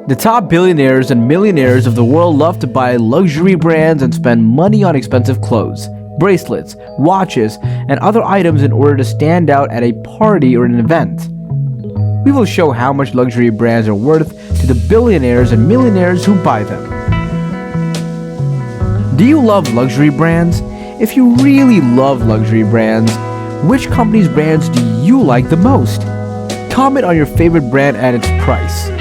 The top billionaires and millionaires of the world love to buy luxury brands and spend money on expensive clothes, bracelets, watches, and other items in order to stand out at a party or an event. We will show how much luxury brands are worth to the billionaires and millionaires who buy them. Do you love luxury brands? If you really love luxury brands, which company's brands do you like the most? Comment on your favorite brand and its price.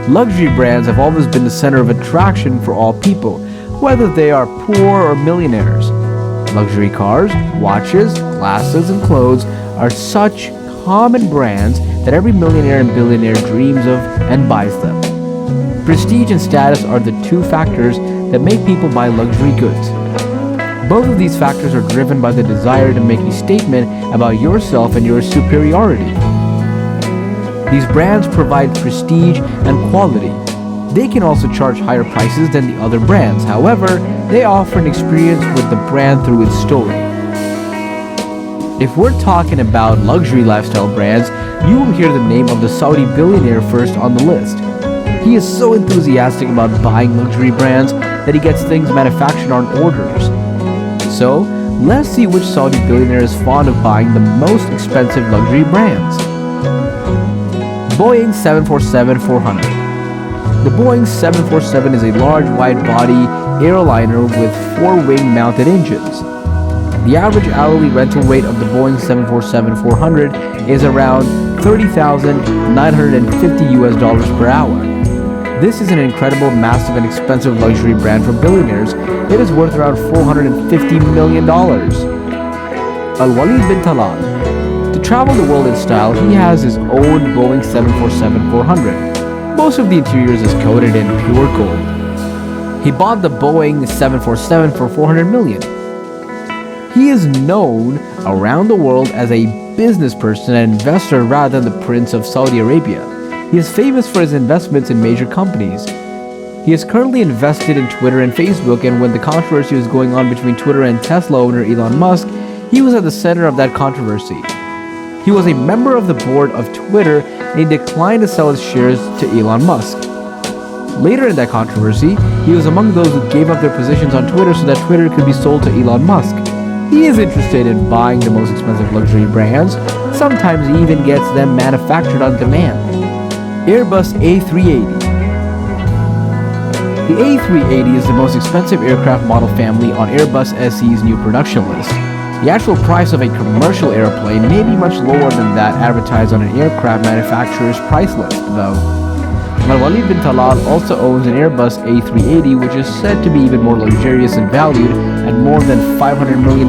Luxury brands have always been the center of attraction for all people, whether they are poor or millionaires. Luxury cars, watches, glasses, and clothes are such common brands that every millionaire and billionaire dreams of and buys them. Prestige and status are the two factors that make people buy luxury goods. Both of these factors are driven by the desire to make a statement about yourself and your superiority. These brands provide prestige and quality. They can also charge higher prices than the other brands. However, they offer an experience with the brand through its story. If we're talking about luxury lifestyle brands, you will hear the name of the Saudi billionaire first on the list. He is so enthusiastic about buying luxury brands that he gets things manufactured on orders. So, let's see which Saudi billionaire is fond of buying the most expensive luxury brands. Boeing 747-400. The Boeing 747 is a large wide-body airliner with 4-wing mounted engines. The average hourly rental rate of the Boeing 747-400 is around $30,950 per hour. This is an incredible, massive, and expensive luxury brand for billionaires. It is worth around $450 million. Al-Walid bin Talal. To travel the world in style, he has his own Boeing 747-400. Most of the interiors is coated in pure gold. He bought the Boeing 747 for $400 million. He is known around the world as a business person and investor rather than the Prince of Saudi Arabia. He is famous for his investments in major companies. He is currently invested in Twitter and Facebook, and when the controversy was going on between Twitter and Tesla owner Elon Musk, he was at the center of that controversy. He was a member of the board of Twitter and he declined to sell his shares to Elon Musk. Later in that controversy, he was among those who gave up their positions on Twitter so that Twitter could be sold to Elon Musk. He is interested in buying the most expensive luxury brands. Sometimes he even gets them manufactured on demand. Airbus A380. The A380 is the most expensive aircraft model family on Airbus SE's new production list. The actual price of a commercial airplane may be much lower than that advertised on an aircraft manufacturer's price list, though. Al-Walid bin Talal also owns an Airbus A380, which is said to be even more luxurious and valued at more than $500 million.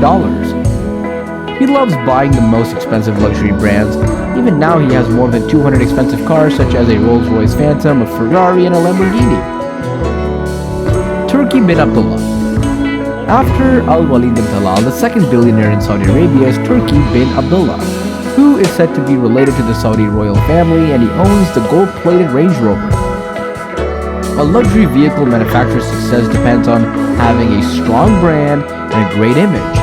He loves buying the most expensive luxury brands. Even now he has more than 200 expensive cars such as a Rolls-Royce Phantom, a Ferrari, and a Lamborghini. Turki bin Abdullah. After Al-Walid bin Talal, the second billionaire in Saudi Arabia is Turki bin Abdullah, who is said to be related to the Saudi royal family, and he owns the gold-plated Range Rover. A luxury vehicle manufacturer's success depends on having a strong brand and a great image.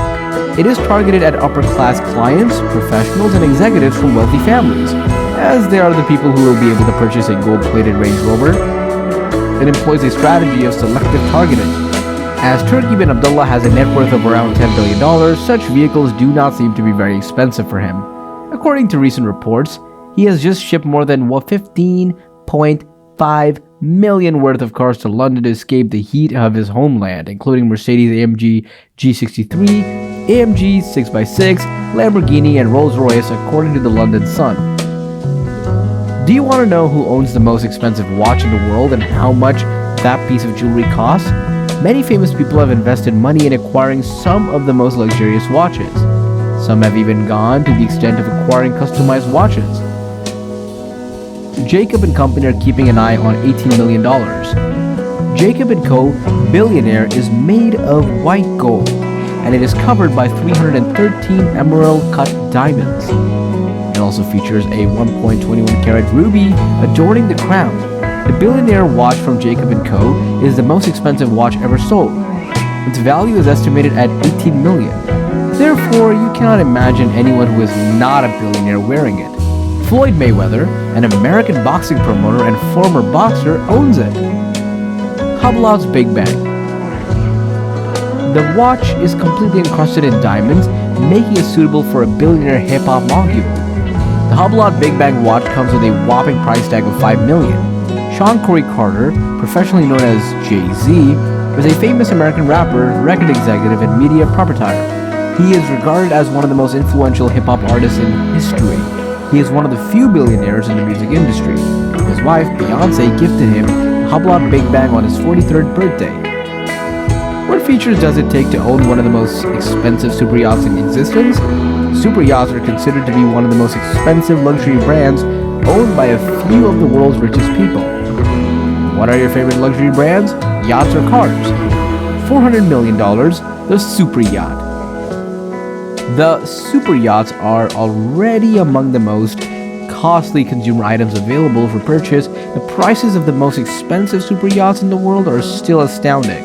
It is targeted at upper-class clients, professionals, and executives from wealthy families, as they are the people who will be able to purchase a gold-plated Range Rover. It employs a strategy of selective targeting. As Turki bin Abdullah has a net worth of around $10 billion, such vehicles do not seem to be very expensive for him. According to recent reports, he has just shipped more than 15.5 million worth of cars to London to escape the heat of his homeland, including Mercedes-AMG G63, AMG 6x6, Lamborghini, and Rolls-Royce, according to the London Sun. Do you want to know who owns the most expensive watch in the world and how much that piece of jewelry costs? Many famous people have invested money in acquiring some of the most luxurious watches. Some have even gone to the extent of acquiring customized watches. Jacob & Company are keeping an eye on $18 million. Jacob & Co. Billionaire is made of white gold, and it is covered by 313 emerald-cut diamonds. It also features a 1.21 carat ruby adorning the crown. The Billionaire watch from Jacob & Co. is the most expensive watch ever sold. Its value is estimated at $18 million. Therefore, you cannot imagine anyone who is not a billionaire wearing it. Floyd Mayweather, an American boxing promoter and former boxer, owns it. Hublot's Big Bang. The watch is completely encrusted in diamonds, making it suitable for a billionaire hip-hop mogul. The Hublot Big Bang watch comes with a whopping price tag of $5 million. Sean Corey Carter, professionally known as Jay-Z, is a famous American rapper, record executive, and media proprietor. He is regarded as one of the most influential hip-hop artists in history. He is one of the few billionaires in the music industry. His wife, Beyonce, gifted him the Hublot Big Bang on his 43rd birthday. What features does it take to own one of the most expensive super yachts in existence? Super yachts are considered to be one of the most expensive luxury brands owned by a few of the world's richest people. What are your favorite luxury brands? Yachts or cars? $400 million, the super yacht. The super yachts are already among the most costly consumer items available for purchase. The prices of the most expensive super yachts in the world are still astounding.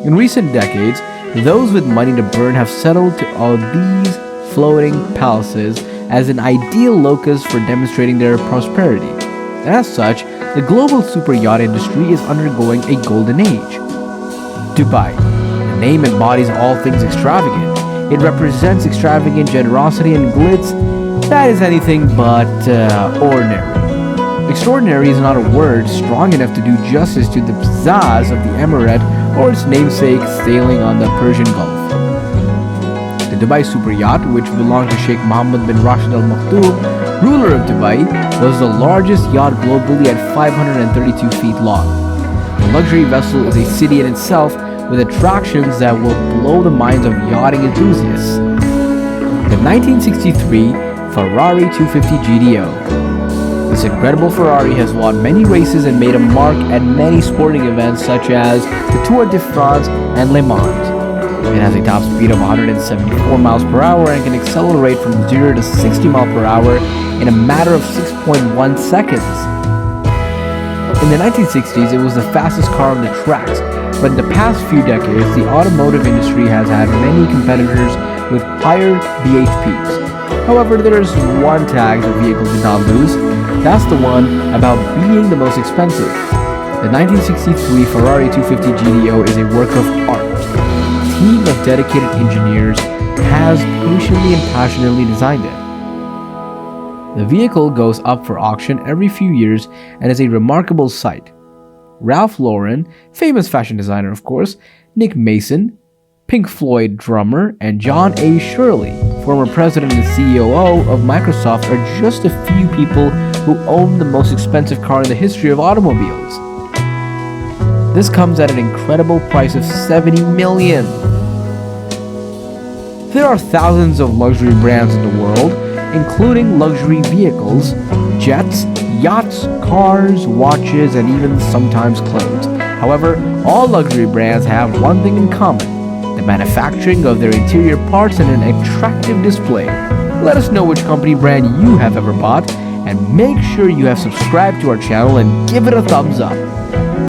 In recent decades, those with money to burn have settled to all these floating palaces as an ideal locus for demonstrating their prosperity. And as such, the global super yacht industry is undergoing a golden age. Dubai. The name embodies all things extravagant. It represents extravagant generosity and glitz that is anything but ordinary. Extraordinary is not a word strong enough to do justice to the pizzazz of the emirate or its namesake sailing on the Persian Gulf. The Dubai super yacht, which belonged to Sheikh Mohammed bin Rashid Al Maktoum, ruler of Dubai, was the largest yacht globally at 532 feet long. The luxury vessel is a city in itself with attractions that will blow the minds of yachting enthusiasts. The 1963 Ferrari 250 GTO. This incredible Ferrari has won many races and made a mark at many sporting events such as the Tour de France and Le Mans. It has a top speed of 174 miles per hour and can accelerate from 0 to 60 miles per hour in a matter of 6.1 seconds. In the 1960s, it was the fastest car on the tracks, but in the past few decades, the automotive industry has had many competitors with higher VHPs. However, there is one tag the vehicle did not lose. That's the one about being the most expensive. The 1963 Ferrari 250 GTO is a work of art. A team of dedicated engineers has patiently and passionately designed it. The vehicle goes up for auction every few years and is a remarkable sight. Ralph Lauren, famous fashion designer of course, Nick Mason, Pink Floyd drummer, and John A. Shirley, former president and COO of Microsoft, are just a few people who own the most expensive car in the history of automobiles. This comes at an incredible price of $70 million. There are thousands of luxury brands in the world, including luxury vehicles, jets, yachts, cars, watches, and even sometimes clothes. However, all luxury brands have one thing in common: the manufacturing of their interior parts and an attractive display. Let us know which company brand you have ever bought, and make sure you have subscribed to our channel and give it a thumbs up.